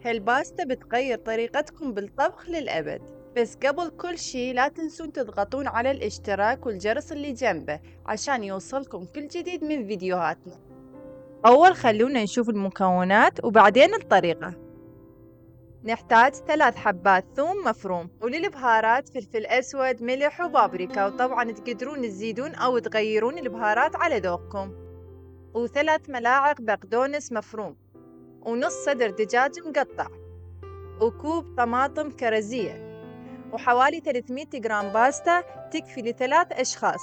هالباستا بتغير طريقتكم بالطبخ للأبد. بس قبل كل شي لا تنسون تضغطون على الاشتراك والجرس اللي جنبه عشان يوصلكم كل جديد من فيديوهاتنا. أول خلونا نشوف المكونات وبعدين الطريقة. نحتاج 3 حبات ثوم مفروم، وللبهارات فلفل أسود ملح وبابريكا، وطبعا تقدرون تزيدون أو تغيرون البهارات على ذوقكم. و3 ملاعق بقدونس مفروم، ونص صدر دجاج مقطع، وكوب طماطم كرزية، وحوالي 300 جرام باستا تكفي ل3 أشخاص.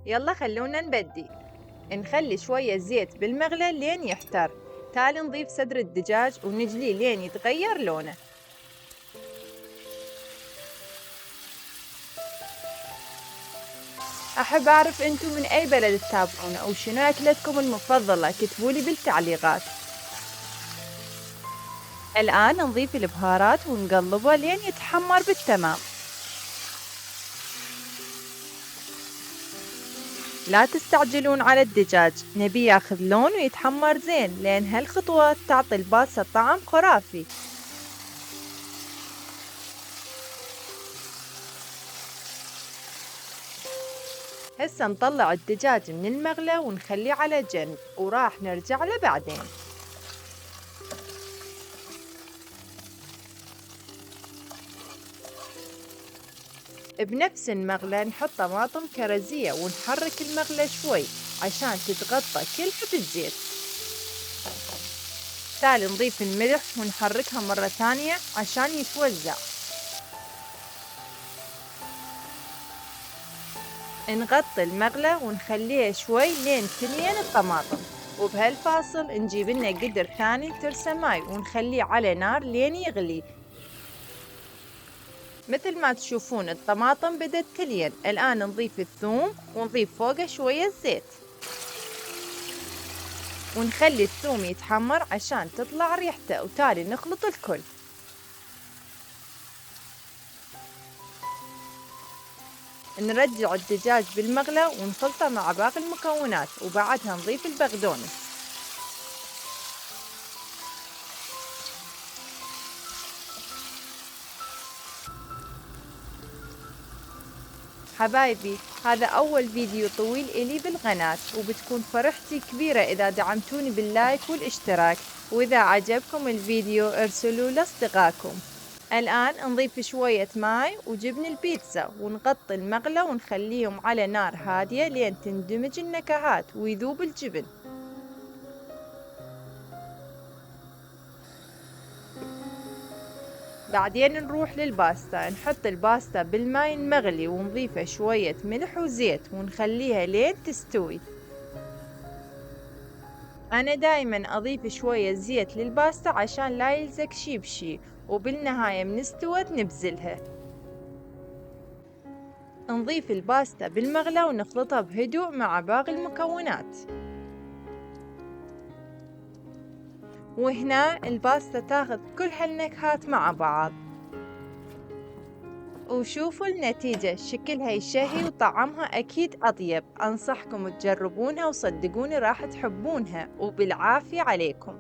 يلا خلونا نبدي. نخلي شوية زيت بالمغلى لين يحتر، تالي نضيف صدر الدجاج ونجليه لين يتغير لونه. أحب أعرف أنتم من أي بلد تتابعون أو شنو أكلتكم المفضلة، كتبولي بالتعليقات. الآن نضيف البهارات ونقلبه لين يتحمر بالتمام. لا تستعجلون على الدجاج، نبي ياخذ لون ويتحمر زين، لأن هالخطوة تعطي الباستا طعم خرافي. هسه نطلع الدجاج من المغلى ونخليه على جنب، وراح نرجع له بعدين. بنفس المغلى نحط طماطم كرزية ونحرك المغلى شوي عشان تتغطى كلها بالزيت. تالي نضيف الملح ونحركها مرة ثانية عشان يتوزع. نغطي المغلى ونخليه شوي لين تلين الطماطم. وبهالفاصل نجيب لنا قدر ثاني ترسه ماي ونخليه على نار لين يغلي. مثل ما تشوفون الطماطم بدت تلين. الآن نضيف الثوم ونضيف فوقه شوية زيت، ونخلي الثوم يتحمر عشان تطلع ريحته، وتالي نخلط الكل. نرجع الدجاج بالمغلى ونخلطه مع باقي المكونات، وبعدها نضيف البقدونس. حبايبي، هذا أول فيديو طويل إلي بالقناة، وبتكون فرحتي كبيرة إذا دعمتوني باللايك والاشتراك، وإذا عجبكم الفيديو ارسلوا لأصدقائكم. الآن نضيف شوية ماي وجبن البيتزا ونغطي المغلى ونخليهم على نار هادية لين تندمج النكهات ويذوب الجبن. بعدين نروح للباستا. نحط الباستا بالماء المغلي ونضيفه شوية ملح وزيت ونخليها لين تستوي. أنا دايما أضيف شوية زيت للباستا عشان لا يلزق شي بشي، وبالنهاية من استوت نبزلها. نضيف الباستا بالمغلى ونخلطها بهدوء مع باقي المكونات. وهنا الباستا تاخذ كل هالنكهات مع بعض. وشوفوا النتيجة، شكلها يشهي وطعمها أكيد أطيب. أنصحكم تجربونها وصدقوني راح تحبونها، وبالعافية عليكم.